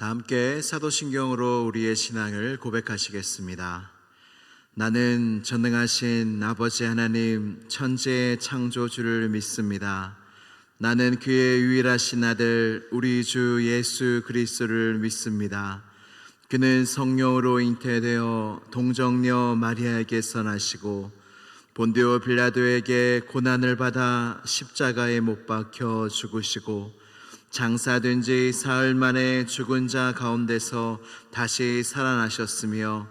다 함께 사도신경으로 우리의 신앙을 고백하시겠습니다. 나는 전능하신 아버지 하나님 천지의 창조주를 믿습니다. 나는 그의 유일하신 아들 우리 주 예수 그리스도를 믿습니다. 그는 성령으로 잉태되어 동정녀 마리아에게서 나시고 본디오 빌라도에게 고난을 받아 십자가에 못 박혀 죽으시고 장사된 지 사흘 만에 죽은 자 가운데서 다시 살아나셨으며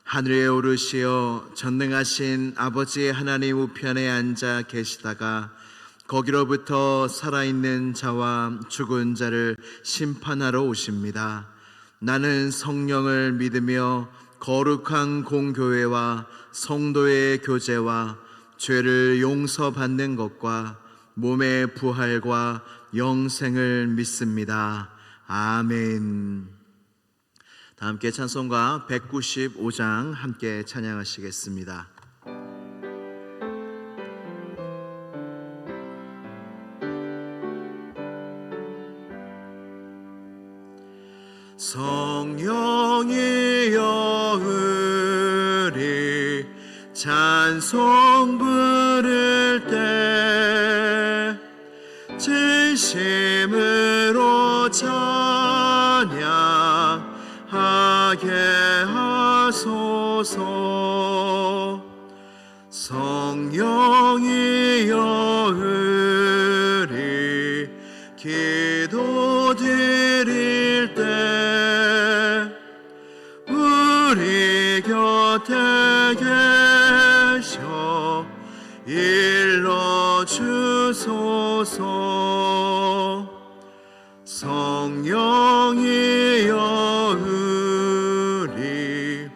하늘에 오르시어 전능하신 아버지 하나님 우편에 앉아 계시다가 거기로부터 살아있는 자와 죽은 자를 심판하러 오십니다. 나는 성령을 믿으며 거룩한 공교회와 성도의 교제와 죄를 용서받는 것과 몸의 부활과 영생을 믿습니다. 아멘. 다 함께 찬송가 195장 함께 찬양하시겠습니다. 성령이여 우리 찬송 부를 때 진심으로 찬양하게 하소서. 성령이여 우리 기도 드릴 때 우리 곁에 계셔 일러주소서. 성령이여 우리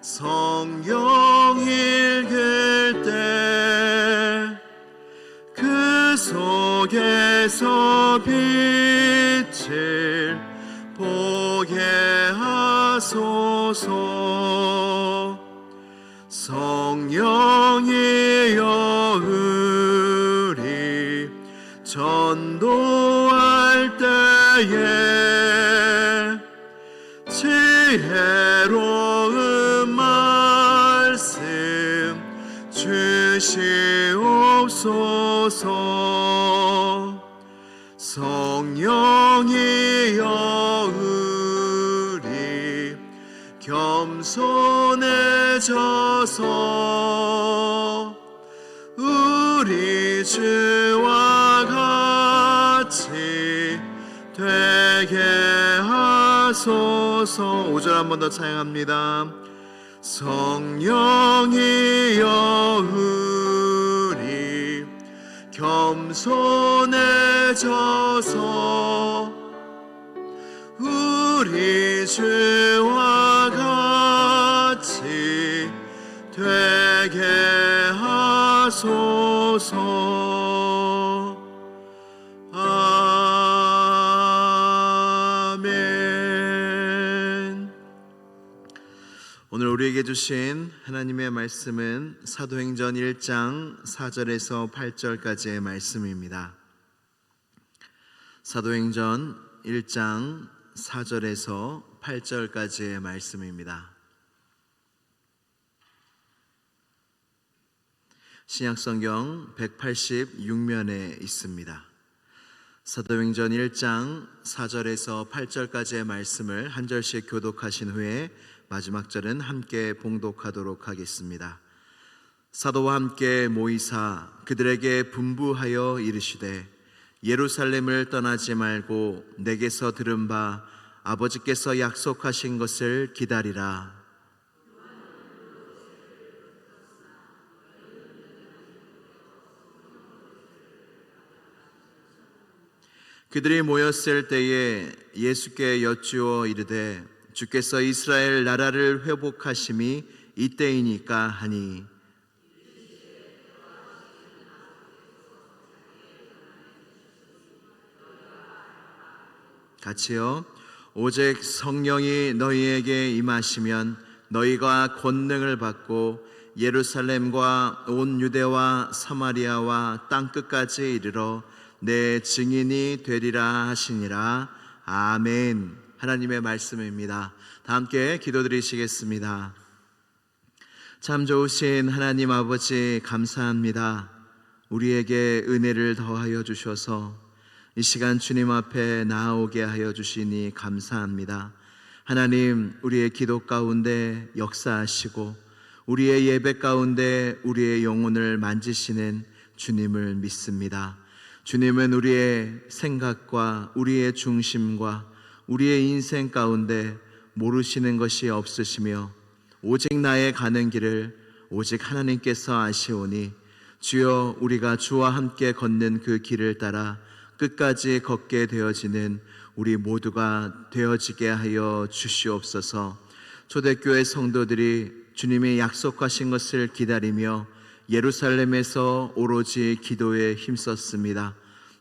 성경 읽을 때 그 속에서 빛을 보게 하소서. 성령이여 우리 전도할 때에 지혜로운 말씀 주시옵소서. 성령이여 우리 겸손해져서 우리 주와 같이 되게 하소서. 5절 한 번 더 찬양합니다. 성령이여 우리 겸손해져서 우리 주와 같이 되게 하소서. 아멘. 오늘 우리에게 주신 하나님의 말씀은 사도행전 1장 4절에서 8절까지의 말씀입니다. 사도행전 1장 4절에서 8절까지의 말씀입니다. 신약성경 186면에 있습니다. 사도행전 1장 4절에서 8절까지의 말씀을 한 절씩 교독하신 후에 마지막 절은 함께 봉독하도록 하겠습니다. 사도와 함께 모이사 그들에게 분부하여 이르시되 예루살렘을 떠나지 말고 내게서 들은 바 아버지께서 약속하신 것을 기다리라. 그들이 모였을 때에 예수께 여쭈어 이르되 주께서 이스라엘 나라를 회복하심이 이때이니까 하니 같이요. 오직 성령이 너희에게 임하시면 너희가 권능을 받고 예루살렘과 온 유대와 사마리아와 땅끝까지 이르러 내 증인이 되리라 하시니라. 아멘. 하나님의 말씀입니다. 다 함께 기도드리시겠습니다. 참 좋으신 하나님 아버지, 감사합니다. 우리에게 은혜를 더하여 주셔서 이 시간 주님 앞에 나아오게 하여 주시니 감사합니다. 하나님, 우리의 기도 가운데 역사하시고 우리의 예배 가운데 우리의 영혼을 만지시는 주님을 믿습니다. 주님은 우리의 생각과 우리의 중심과 우리의 인생 가운데 모르시는 것이 없으시며 오직 나의 가는 길을 오직 하나님께서 아시오니 주여, 우리가 주와 함께 걷는 그 길을 따라 끝까지 걷게 되어지는 우리 모두가 되어지게 하여 주시옵소서. 초대교회 성도들이 주님이 약속하신 것을 기다리며 예루살렘에서 오로지 기도에 힘썼습니다.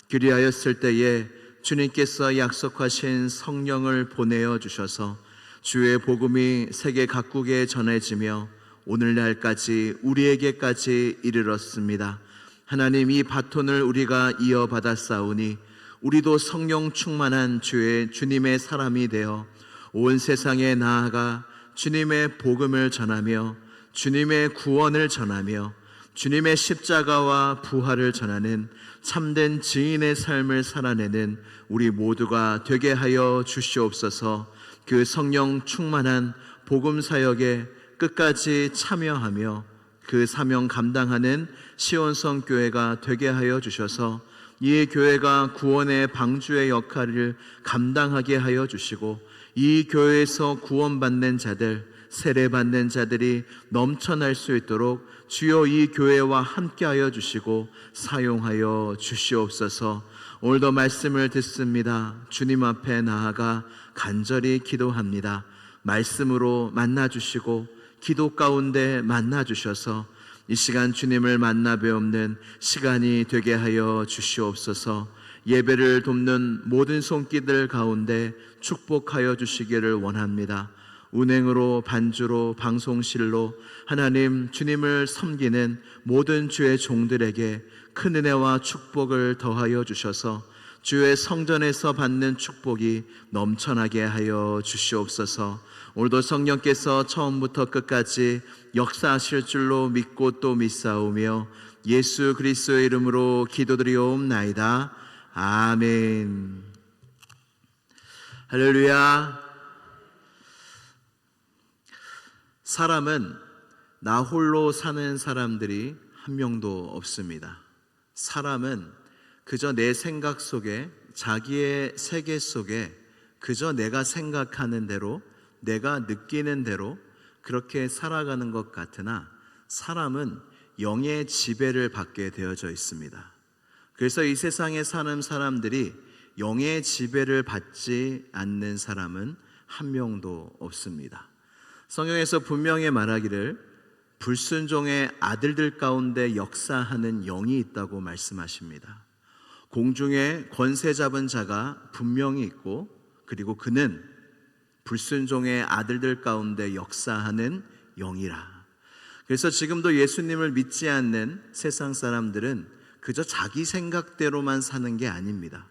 그리하였을 때에 주님께서 약속하신 성령을 보내어 주셔서 주의 복음이 세계 각국에 전해지며 오늘날까지 우리에게까지 이르렀습니다. 하나님, 이 바톤을 우리가 이어받았사오니 우리도 성령 충만한 주님의 사람이 되어 온 세상에 나아가 주님의 복음을 전하며 주님의 구원을 전하며 주님의 십자가와 부활을 전하는 참된 증인의 삶을 살아내는 우리 모두가 되게 하여 주시옵소서. 그 성령 충만한 복음 사역에 끝까지 참여하며 그 사명 감당하는 시온성 교회가 되게 하여 주셔서 이 교회가 구원의 방주의 역할을 감당하게 하여 주시고 이 교회에서 구원받는 자들, 세례받는 자들이 넘쳐날 수 있도록 주여 이 교회와 함께하여 주시고 사용하여 주시옵소서. 오늘도 말씀을 듣습니다. 주님 앞에 나아가 간절히 기도합니다. 말씀으로 만나주시고 기도 가운데 만나주셔서 이 시간 주님을 만나 뵈옵는 시간이 되게 하여 주시옵소서. 예배를 돕는 모든 손길들 가운데 축복하여 주시기를 원합니다. 운행으로, 반주로, 방송실로 하나님 주님을 섬기는 모든 주의 종들에게 큰 은혜와 축복을 더하여 주셔서 주의 성전에서 받는 축복이 넘쳐나게 하여 주시옵소서. 오늘도 성령께서 처음부터 끝까지 역사하실 줄로 믿고 또 믿사오며 예수 그리스도의 이름으로 기도드리옵나이다. 아멘. 할렐루야. 사람은 나 홀로 사는 사람들이 한 명도 없습니다. 사람은 그저 내 생각 속에, 자기의 세계 속에 그저 내가 생각하는 대로, 내가 느끼는 대로 그렇게 살아가는 것 같으나 사람은 영의 지배를 받게 되어져 있습니다. 그래서 이 세상에 사는 사람들이 영의 지배를 받지 않는 사람은 한 명도 없습니다. 성경에서 분명히 말하기를 불순종의 아들들 가운데 역사하는 영이 있다고 말씀하십니다. 공중에 권세 잡은 자가 분명히 있고 그리고 그는 불순종의 아들들 가운데 역사하는 영이라. 그래서 지금도 예수님을 믿지 않는 세상 사람들은 그저 자기 생각대로만 사는 게 아닙니다.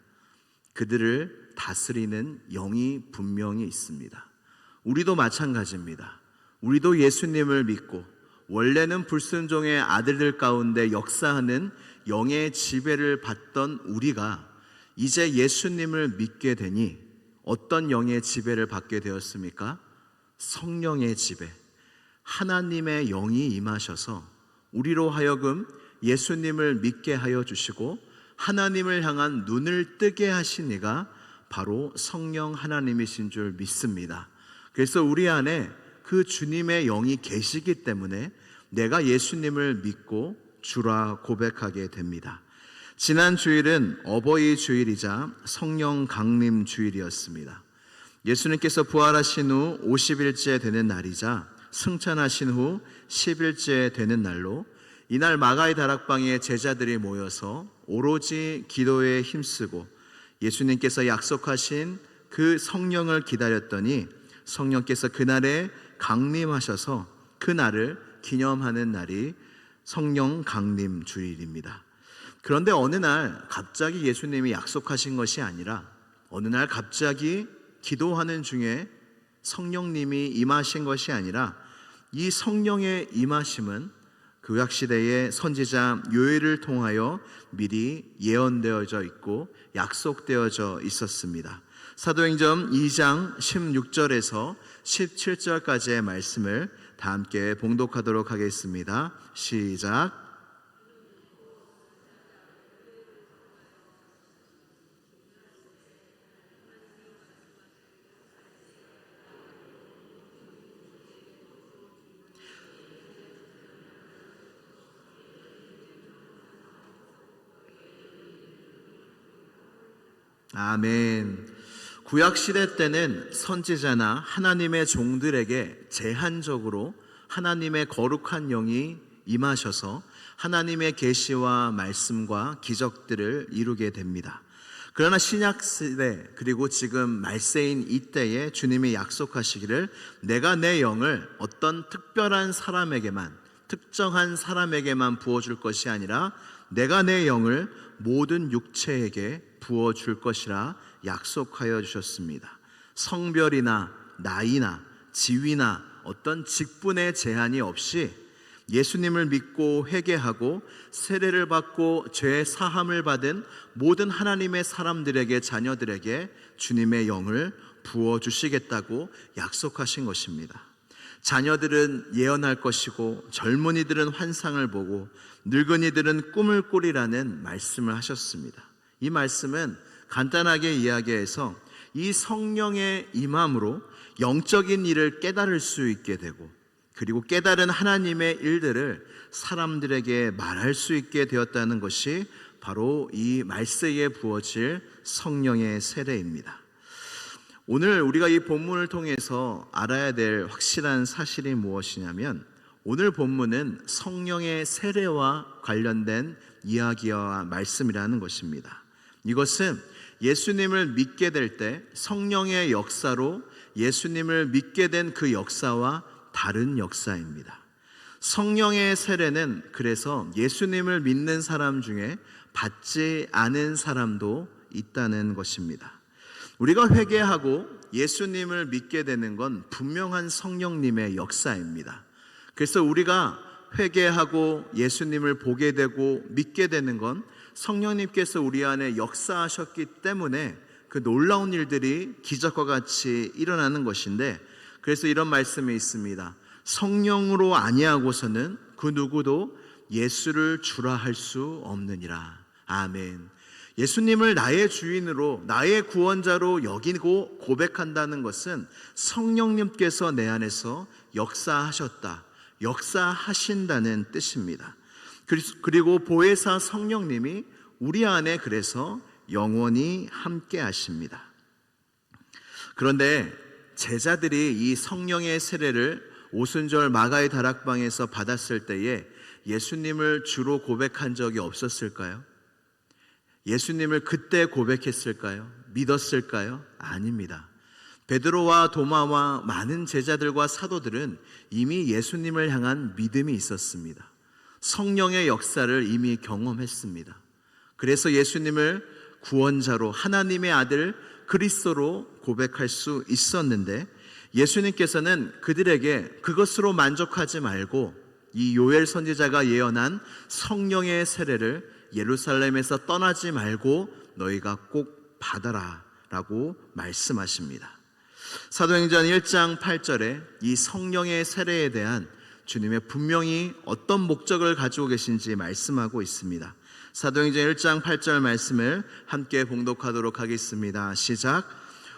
그들을 다스리는 영이 분명히 있습니다. 우리도 마찬가지입니다. 우리도 예수님을 믿고 원래는 불순종의 아들들 가운데 역사하는 영의 지배를 받던 우리가 이제 예수님을 믿게 되니 어떤 영의 지배를 받게 되었습니까? 성령의 지배, 하나님의 영이 임하셔서 우리로 하여금 예수님을 믿게 하여 주시고 하나님을 향한 눈을 뜨게 하신 이가 바로 성령 하나님이신 줄 믿습니다. 그래서 우리 안에 그 주님의 영이 계시기 때문에 내가 예수님을 믿고 주라 고백하게 됩니다. 지난 주일은 어버이 주일이자 성령 강림 주일이었습니다. 예수님께서 부활하신 후 50일째 되는 날이자 승천하신 후 10일째 되는 날로 이날 마가의 다락방에 제자들이 모여서 오로지 기도에 힘쓰고 예수님께서 약속하신 그 성령을 기다렸더니 성령께서 그날에 강림하셔서 그 날을 기념하는 날이 성령 강림 주일입니다. 그런데 어느 날 갑자기 예수님이 약속하신 것이 아니라 어느 날 갑자기 기도하는 중에 성령님이 임하신 것이 아니라 이 성령의 임하심은 구약시대의 선지자 요엘을 통하여 미리 예언되어져 있고 약속되어져 있었습니다. 사도행전 2장 16절에서 17절까지의 말씀을 다 함께 봉독하도록 하겠습니다. 시작. 아멘. 구약시대 때는 선지자나 하나님의 종들에게 제한적으로 하나님의 거룩한 영이 임하셔서 하나님의 계시와 말씀과 기적들을 이루게 됩니다. 그러나 신약시대 그리고 지금 말세인 이때에 주님이 약속하시기를 내가 내 영을 어떤 특별한 사람에게만 특정한 사람에게만 부어줄 것이 아니라 내가 내 영을 모든 육체에게 부어줄 것이라 약속하여 주셨습니다. 성별이나 나이나 지위나 어떤 직분의 제한이 없이 예수님을 믿고 회개하고 세례를 받고 죄 사함을 받은 모든 하나님의 사람들에게 자녀들에게 주님의 영을 부어주시겠다고 약속하신 것입니다. 자녀들은 예언할 것이고 젊은이들은 환상을 보고 늙은이들은 꿈을 꾸리라는 말씀을 하셨습니다. 이 말씀은 간단하게 이야기해서 이 성령의 임함으로 영적인 일을 깨달을 수 있게 되고 그리고 깨달은 하나님의 일들을 사람들에게 말할 수 있게 되었다는 것이 바로 이 말세에 부어질 성령의 세례입니다. 오늘 우리가 이 본문을 통해서 알아야 될 확실한 사실이 무엇이냐면 오늘 본문은 성령의 세례와 관련된 이야기와 말씀이라는 것입니다. 이것은 예수님을 믿게 될 때 성령의 역사로 예수님을 믿게 된 그 역사와 다른 역사입니다. 성령의 세례는 그래서 예수님을 믿는 사람 중에 받지 않은 사람도 있다는 것입니다. 우리가 회개하고 예수님을 믿게 되는 건 분명한 성령님의 역사입니다. 그래서 우리가 회개하고 예수님을 보게 되고 믿게 되는 건 성령님께서 우리 안에 역사하셨기 때문에 그 놀라운 일들이 기적과 같이 일어나는 것인데, 그래서 이런 말씀이 있습니다. 성령으로 아니하고서는 그 누구도 예수를 주라 할 수 없느니라. 아멘. 예수님을 나의 주인으로 나의 구원자로 여기고 고백한다는 것은 성령님께서 내 안에서 역사하셨다, 역사하신다는 뜻입니다. 그리고 보혜사 성령님이 우리 안에 그래서 영원히 함께 하십니다. 그런데 제자들이 이 성령의 세례를 오순절 마가의 다락방에서 받았을 때에 예수님을 주로 고백한 적이 없었을까요? 예수님을 그때 고백했을까요? 믿었을까요? 아닙니다. 베드로와 도마와 많은 제자들과 사도들은 이미 예수님을 향한 믿음이 있었습니다. 성령의 역사를 이미 경험했습니다. 그래서 예수님을 구원자로 하나님의 아들 그리스도로 고백할 수 있었는데, 예수님께서는 그들에게 그것으로 만족하지 말고 이 요엘 선지자가 예언한 성령의 세례를 예루살렘에서 떠나지 말고 너희가 꼭 받아라 라고 말씀하십니다. 사도행전 1장 8절에 이 성령의 세례에 대한 주님의 분명히 어떤 목적을 가지고 계신지 말씀하고 있습니다. 사도행전 1장 8절 말씀을 함께 봉독하도록 하겠습니다. 시작.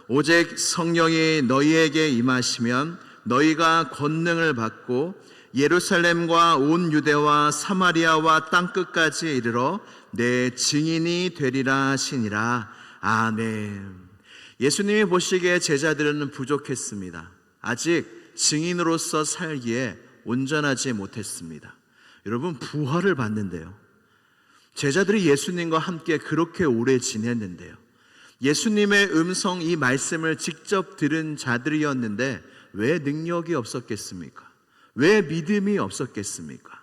오직 성령이 너희에게 임하시면 너희가 권능을 받고 예루살렘과 온 유대와 사마리아와 땅끝까지 이르러 내 증인이 되리라 하시니라. 아멘. 예수님이 보시기에 제자들은 부족했습니다. 아직 증인으로서 살기에 온전하지 못했습니다. 여러분, 부활을 받는데요, 제자들이 예수님과 함께 그렇게 오래 지냈는데요, 예수님의 음성, 이 말씀을 직접 들은 자들이었는데 왜 능력이 없었겠습니까? 왜 믿음이 없었겠습니까?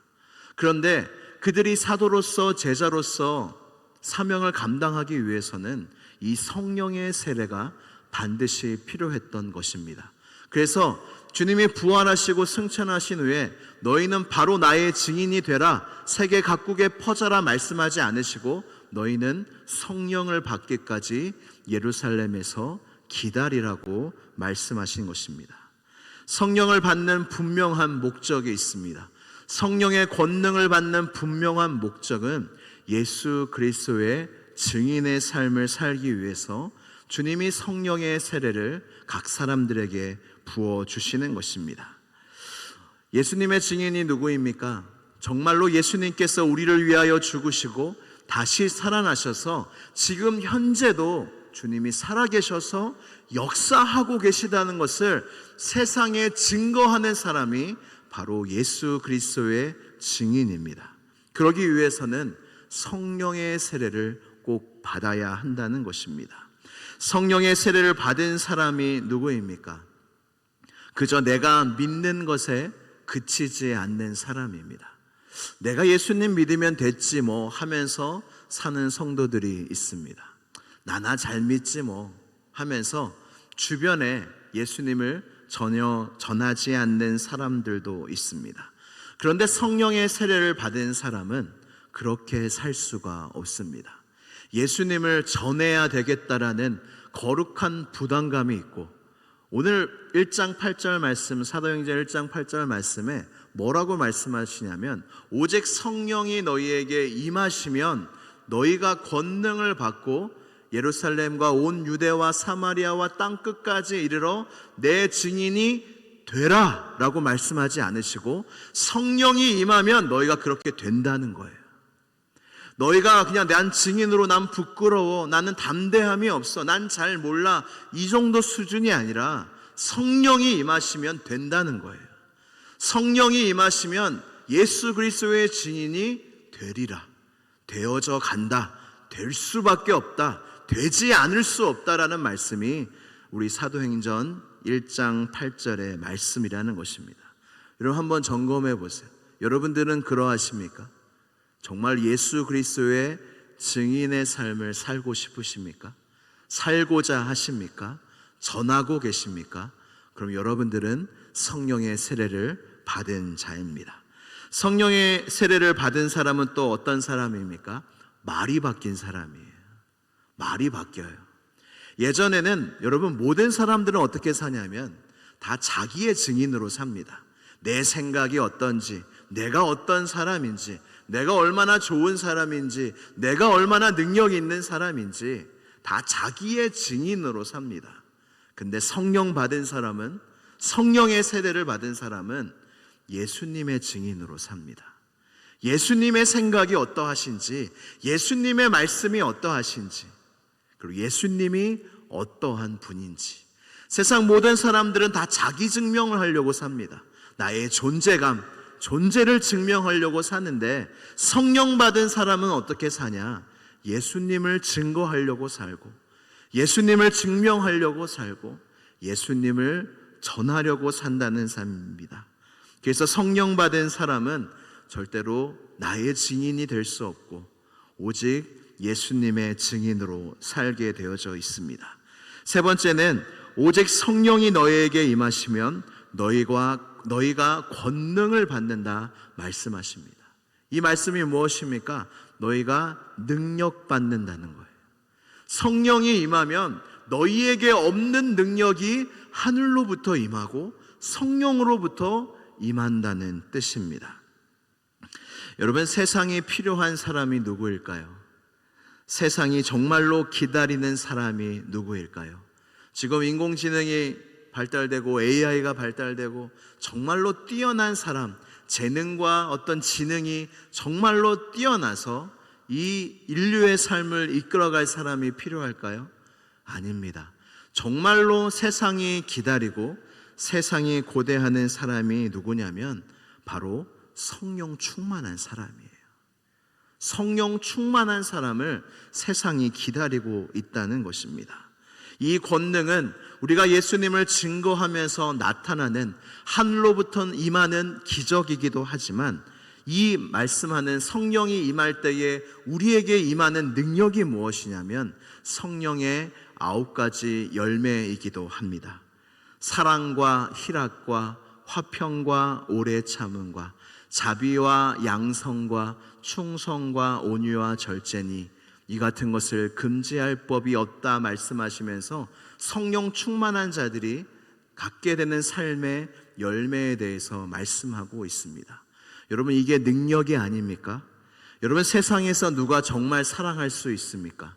그런데 그들이 사도로서 제자로서 사명을 감당하기 위해서는 이 성령의 세례가 반드시 필요했던 것입니다. 그래서 주님이 부활하시고 승천하신 후에 너희는 바로 나의 증인이 되라, 세계 각국에 퍼져라 말씀하지 않으시고 너희는 성령을 받기까지 예루살렘에서 기다리라고 말씀하신 것입니다. 성령을 받는 분명한 목적이 있습니다. 성령의 권능을 받는 분명한 목적은 예수 그리스도의 증인의 삶을 살기 위해서 주님이 성령의 세례를 각 사람들에게 부어주시는 것입니다. 예수님의 증인이 누구입니까? 정말로 예수님께서 우리를 위하여 죽으시고 다시 살아나셔서 지금 현재도 주님이 살아계셔서 역사하고 계시다는 것을 세상에 증거하는 사람이 바로 예수 그리스도의 증인입니다. 그러기 위해서는 성령의 세례를 꼭 받아야 한다는 것입니다. 성령의 세례를 받은 사람이 누구입니까? 그저 내가 믿는 것에 그치지 않는 사람입니다. 내가 예수님 믿으면 됐지 뭐 하면서 사는 성도들이 있습니다. 나나 잘 믿지 뭐 하면서 주변에 예수님을 전혀 전하지 않는 사람들도 있습니다. 그런데 성령의 세례를 받은 사람은 그렇게 살 수가 없습니다. 예수님을 전해야 되겠다라는 거룩한 부담감이 있고, 오늘 1장 8절 말씀, 사도행전 1장 8절 말씀에 뭐라고 말씀하시냐면 오직 성령이 너희에게 임하시면 너희가 권능을 받고 예루살렘과 온 유대와 사마리아와 땅끝까지 이르러 내 증인이 되라 라고 말씀하지 않으시고 성령이 임하면 너희가 그렇게 된다는 거예요. 너희가 그냥 난 증인으로 난 부끄러워, 나는 담대함이 없어, 난 잘 몰라, 이 정도 수준이 아니라 성령이 임하시면 된다는 거예요. 성령이 임하시면 예수 그리스도의 증인이 되리라, 되어져 간다, 될 수밖에 없다, 되지 않을 수 없다라는 말씀이 우리 사도행전 1장 8절의 말씀이라는 것입니다. 여러분 한번 점검해 보세요. 여러분들은 그러하십니까? 정말 예수 그리스도의 증인의 삶을 살고 싶으십니까? 살고자 하십니까? 전하고 계십니까? 그럼 여러분들은 성령의 세례를 받은 자입니다. 성령의 세례를 받은 사람은 또 어떤 사람입니까? 말이 바뀐 사람이에요. 말이 바뀌어요. 예전에는 여러분 모든 사람들은 어떻게 사냐면 다 자기의 증인으로 삽니다. 내 생각이 어떤지, 내가 어떤 사람인지, 내가 얼마나 좋은 사람인지, 내가 얼마나 능력 있는 사람인지 다 자기의 증인으로 삽니다. 근데 성령 받은 사람은, 성령의 세례를 받은 사람은 예수님의 증인으로 삽니다. 예수님의 생각이 어떠하신지, 예수님의 말씀이 어떠하신지, 그리고 예수님이 어떠한 분인지. 세상 모든 사람들은 다 자기 증명을 하려고 삽니다. 나의 존재감, 존재를 증명하려고 사는데 성령 받은 사람은 어떻게 사냐? 예수님을 증거하려고 살고, 예수님을 증명하려고 살고, 예수님을 전하려고 산다는 삶입니다. 그래서 성령 받은 사람은 절대로 나의 증인이 될 수 없고 오직 예수님의 증인으로 살게 되어져 있습니다. 세 번째는 오직 성령이 너희에게 임하시면 너희가 권능을 받는다 말씀하십니다. 이 말씀이 무엇입니까? 너희가 능력 받는다는 거예요. 성령이 임하면 너희에게 없는 능력이 하늘로부터 임하고 성령으로부터 임한다는 뜻입니다. 여러분, 세상이 필요한 사람이 누구일까요? 세상이 정말로 기다리는 사람이 누구일까요? 지금 인공지능이 발달되고 AI가 발달되고 정말로 뛰어난 사람, 재능과 어떤 지능이 정말로 뛰어나서 이 인류의 삶을 이끌어갈 사람이 필요할까요? 아닙니다. 정말로 세상이 기다리고 세상이 고대하는 사람이 누구냐면 바로 성령 충만한 사람이에요. 성령 충만한 사람을 세상이 기다리고 있다는 것입니다. 이 권능은 우리가 예수님을 증거하면서 나타나는 하늘로부터 임하는 기적이기도 하지만 이 말씀하는 성령이 임할 때에 우리에게 임하는 능력이 무엇이냐면 성령의 9가지 열매이기도 합니다. 사랑과 희락과 화평과 오래 참음과 자비와 양성과 충성과 온유와 절제니 이 같은 것을 금지할 법이 없다 말씀하시면서 성령 충만한 자들이 갖게 되는 삶의 열매에 대해서 말씀하고 있습니다. 여러분, 이게 능력이 아닙니까? 여러분, 세상에서 누가 정말 사랑할 수 있습니까?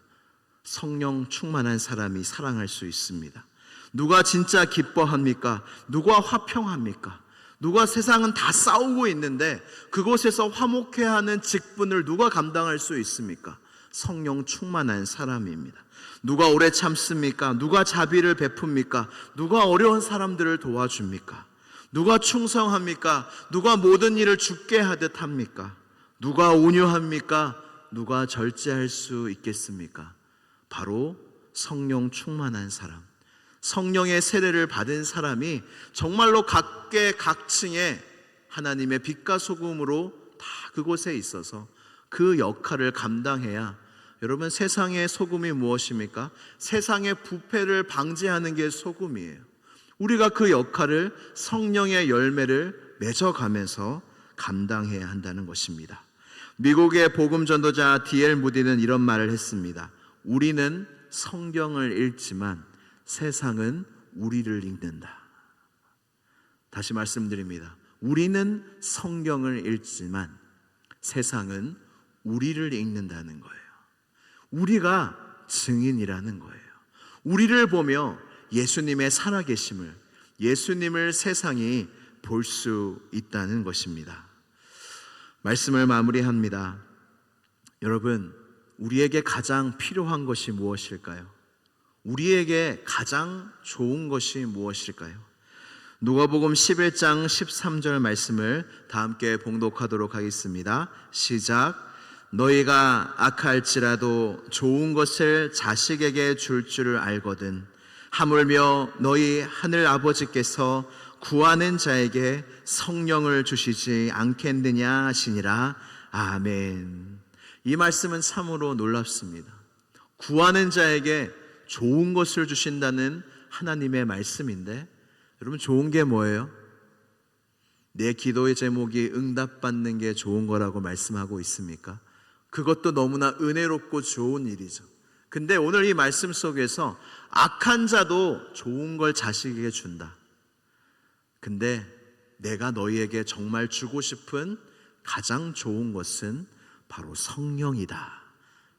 성령 충만한 사람이 사랑할 수 있습니다. 누가 진짜 기뻐합니까? 누가 화평합니까? 누가 세상은 다 싸우고 있는데 그곳에서 화목해야 하는 직분을 누가 감당할 수 있습니까? 성령 충만한 사람입니다. 누가 오래 참습니까? 누가 자비를 베풉니까? 누가 어려운 사람들을 도와줍니까? 누가 충성합니까? 누가 모든 일을 죽게 하듯 합니까? 누가 온유합니까? 누가 절제할 수 있겠습니까? 바로 성령 충만한 사람, 성령의 세례를 받은 사람이 정말로 각계각층의 하나님의 빛과 소금으로 다 그곳에 있어서 그 역할을 감당해야, 여러분, 세상의 소금이 무엇입니까? 세상의 부패를 방지하는 게 소금이에요. 우리가 그 역할을, 성령의 열매를 맺어가면서 감당해야 한다는 것입니다. 미국의 복음 전도자 D.L. 무디는 이런 말을 했습니다. 우리는 성경을 읽지만 세상은 우리를 읽는다. 다시 말씀드립니다. 우리는 성경을 읽지만 세상은 우리를 읽는다는 거예요. 우리가 증인이라는 거예요. 우리를 보며 예수님의 살아계심을, 예수님을 세상이 볼 수 있다는 것입니다. 말씀을 마무리합니다. 여러분, 우리에게 가장 필요한 것이 무엇일까요? 우리에게 가장 좋은 것이 무엇일까요? 누가복음 11장 13절 말씀을 다 함께 봉독하도록 하겠습니다. 시작. 너희가 악할지라도 좋은 것을 자식에게 줄 줄을 알거든 하물며 너희 하늘 아버지께서 구하는 자에게 성령을 주시지 않겠느냐 하시니라. 아멘. 이 말씀은 참으로 놀랍습니다. 구하는 자에게 좋은 것을 주신다는 하나님의 말씀인데, 여러분, 좋은 게 뭐예요? 내 기도의 제목이 응답받는 게 좋은 거라고 말씀하고 있습니까? 그것도 너무나 은혜롭고 좋은 일이죠. 근데 오늘 이 말씀 속에서 악한 자도 좋은 걸 자식에게 준다. 근데 내가 너희에게 정말 주고 싶은 가장 좋은 것은 바로 성령이다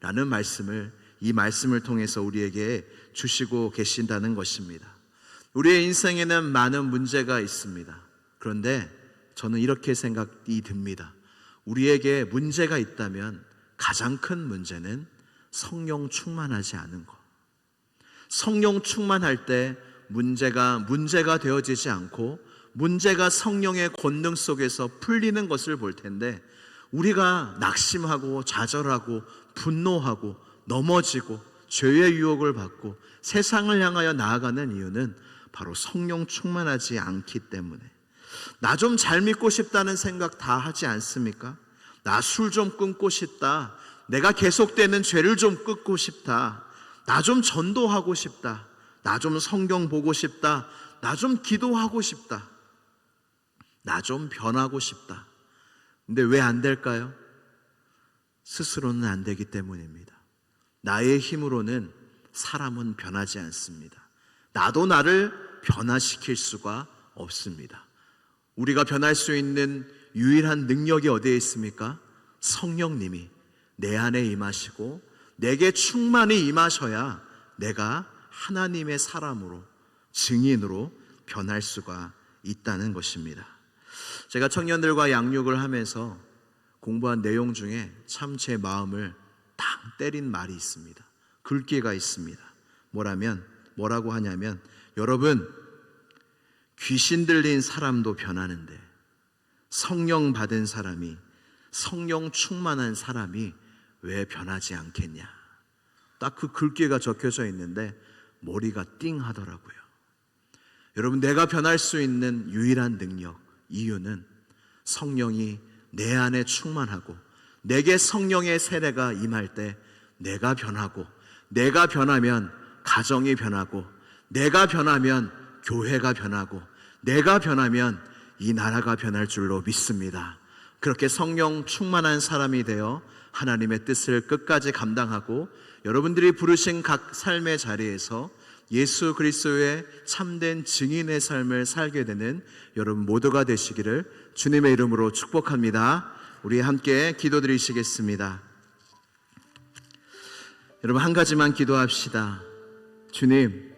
라는 말씀을, 이 말씀을 통해서 우리에게 주시고 계신다는 것입니다. 우리의 인생에는 많은 문제가 있습니다. 그런데 저는 이렇게 생각이 듭니다. 우리에게 문제가 있다면 가장 큰 문제는 성령 충만하지 않은 것. 성령 충만할 때 문제가 되어지지 않고 문제가 성령의 권능 속에서 풀리는 것을 볼 텐데, 우리가 낙심하고 좌절하고 분노하고 넘어지고 죄의 유혹을 받고 세상을 향하여 나아가는 이유는 바로 성령 충만하지 않기 때문에. 나 좀 잘 믿고 싶다는 생각 다 하지 않습니까? 나 술 좀 끊고 싶다. 내가 계속되는 죄를 좀 끊고 싶다. 나 좀 전도하고 싶다. 나 좀 성경 보고 싶다. 나 좀 기도하고 싶다. 나 좀 변하고 싶다. 근데 왜 안 될까요? 스스로는 안 되기 때문입니다. 나의 힘으로는 사람은 변하지 않습니다. 나도 나를 변화시킬 수가 없습니다. 우리가 변할 수 있는 유일한 능력이 어디에 있습니까? 성령님이 내 안에 임하시고 내게 충만히 임하셔야 내가 하나님의 사람으로, 증인으로 변할 수가 있다는 것입니다. 제가 청년들과 양육을 하면서 공부한 내용 중에 참 제 마음을 딱 때린 말이 있습니다. 글귀가 있습니다. 뭐라고 하냐면, 여러분, 귀신 들린 사람도 변하는데 성령 받은 사람이, 성령 충만한 사람이 왜 변하지 않겠냐. 딱 그 글귀가 적혀져 있는데 머리가 띵 하더라고요. 여러분, 내가 변할 수 있는 유일한 능력, 이유는 성령이 내 안에 충만하고 내게 성령의 세례가 임할 때 내가 변하고, 내가 변하면 가정이 변하고, 내가 변하면 교회가 변하고, 내가 변하면 이 나라가 변할 줄로 믿습니다. 그렇게 성령 충만한 사람이 되어 하나님의 뜻을 끝까지 감당하고 여러분들이 부르신 각 삶의 자리에서 예수 그리스도의 참된 증인의 삶을 살게 되는 여러분 모두가 되시기를 주님의 이름으로 축복합니다. 우리 함께 기도드리시겠습니다. 여러분, 한 가지만 기도합시다. 주님,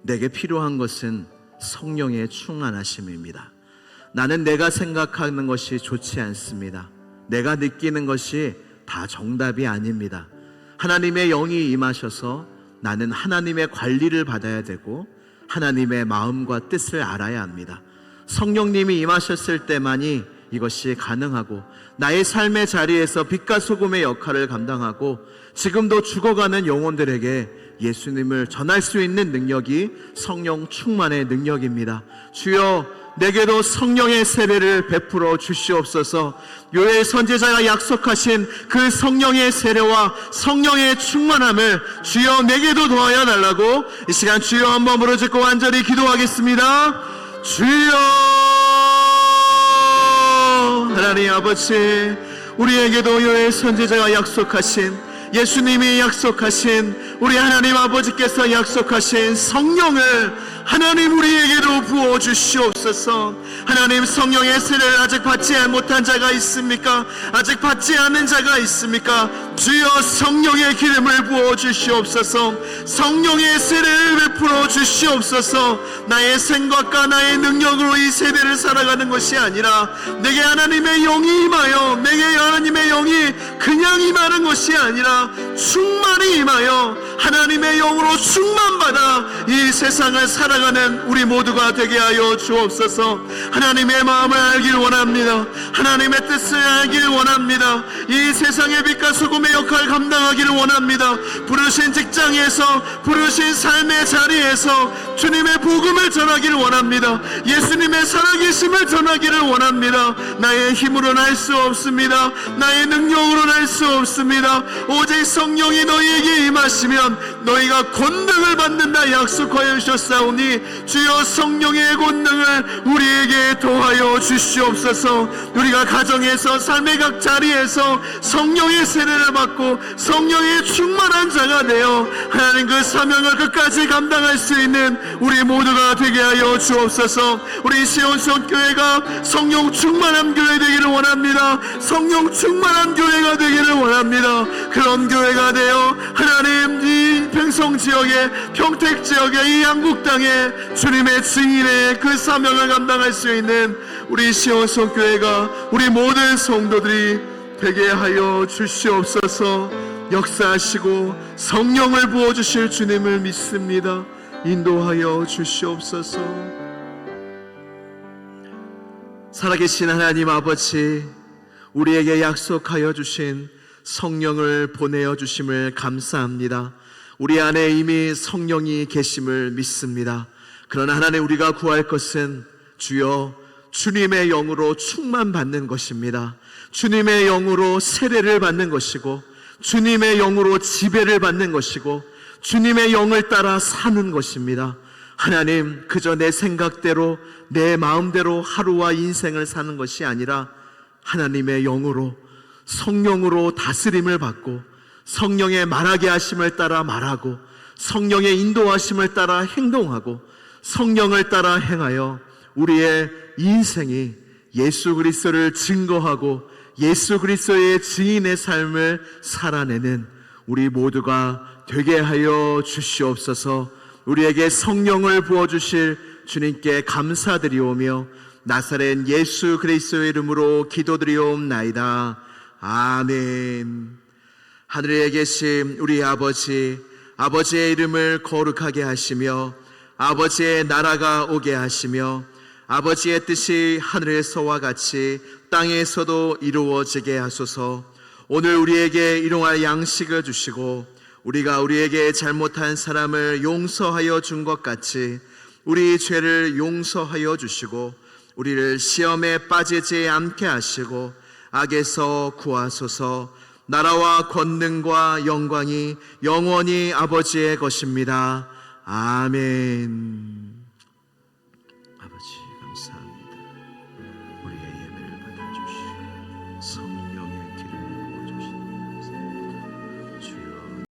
내게 필요한 것은 성령의 충만하심입니다. 나는 내가 생각하는 것이 좋지 않습니다. 내가 느끼는 것이 다 정답이 아닙니다. 하나님의 영이 임하셔서 나는 하나님의 관리를 받아야 되고 하나님의 마음과 뜻을 알아야 합니다. 성령님이 임하셨을 때만이 이것이 가능하고 나의 삶의 자리에서 빛과 소금의 역할을 감당하고 지금도 죽어가는 영혼들에게 예수님을 전할 수 있는 능력이 성령 충만의 능력입니다. 주여, 내게도 성령의 세례를 베풀어 주시옵소서. 요엘 선지자가 약속하신 그 성령의 세례와 성령의 충만함을 주여 내게도 더하여 달라고 이 시간 주여 한번 부르짖고 완전히 기도하겠습니다. 주여, 하나님 아버지, 우리에게도 요엘 선지자가 약속하신, 예수님이 약속하신, 우리 하나님 아버지께서 약속하신 성령을 하나님 우리에게도 부어 주시옵소서. 하나님, 성령의 세례를 아직 받지 못한 자가 있습니까? 아직 받지 않은 자가 있습니까? 주여, 성령의 기름을 부어 주시옵소서. 성령의 세례를 베풀어 주시옵소서. 나의 생각과 나의 능력으로 이 세대를 살아가는 것이 아니라 내게 하나님의 영이 임하여, 내게 하나님의 영이 그냥 임하는 것이 아니라 충만히 임하여 하나님의 영으로 충만받아 이 세상을 살아가는 우리 모두가 되게 하여 주옵소서. 하나님의 마음을 알길 원합니다. 하나님의 뜻을 알길 원합니다. 이 세상의 빛과 소금의 역할을 감당하기를 원합니다. 부르신 직장에서, 부르신 삶의 자리에서 주님의 복음을 전하기를 원합니다. 예수님의 살아계심을 전하기를 원합니다. 나의 힘으로는 할 수 없습니다. 나의 능력으로는 할 수 없습니다. 오직 성령이 너희에게 임하시면 너희가 권능을 받는다 약속하여 주셨사오니 주여, 성령의 권능을 우리에게 더하여 주시옵소서. 우리가 가정에서, 삶의 각 자리에서 성령의 세례를 받고 성령의 충만한 자가 되어 하나님 그 사명을 끝까지 감당할 수 있는 우리 모두가 되게 하여 주옵소서. 우리 시온성 교회가 성령 충만한 교회 되기를 원합니다. 성령 충만한 교회가 되기를 원합니다. 그런 교회가 되어 하나님 이 평성 지역에, 평택 지역에, 이 한국 땅에 주님의 증인의 그 사명을 감당할 수 있는 우리 시온성 교회가, 우리 모든 성도들이 되게 하여 주시옵소서. 역사하시고 성령을 부어주실 주님을 믿습니다. 인도하여 주시옵소서. 살아계신 하나님 아버지, 우리에게 약속하여 주신 성령을 보내어 주심을 감사합니다. 우리 안에 이미 성령이 계심을 믿습니다. 그러나 하나님, 우리가 구할 것은 주여 주님의 영으로 충만받는 것입니다. 주님의 영으로 세례를 받는 것이고, 주님의 영으로 지배를 받는 것이고, 주님의 영을 따라 사는 것입니다. 하나님, 그저 내 생각대로, 내 마음대로 하루와 인생을 사는 것이 아니라 하나님의 영으로, 성령으로 다스림을 받고 성령의 말하게 하심을 따라 말하고 성령의 인도하심을 따라 행동하고 성령을 따라 행하여 우리의 인생이 예수 그리스도를 증거하고 예수 그리스도의 증인의 삶을 살아내는 우리 모두가 되게 하여 주시옵소서. 우리에게 성령을 부어주실 주님께 감사드리오며 나사렛 예수 그리스도의 이름으로 기도드리옵나이다. 아멘. 하늘에 계신 우리 아버지, 아버지의 이름을 거룩하게 하시며 아버지의 나라가 오게 하시며 아버지의 뜻이 하늘에서와 같이 땅에서도 이루어지게 하소서. 오늘 우리에게 일용할 양식을 주시고 우리가 우리에게 잘못한 사람을 용서하여 준 것 같이 우리 죄를 용서하여 주시고 우리를 시험에 빠지지 않게 하시고 악에서 구하소서. 나라와 권능과 영광이 영원히 아버지의 것입니다. 아멘. 아버지 감사합니다. 우리의 예배를 받아주시고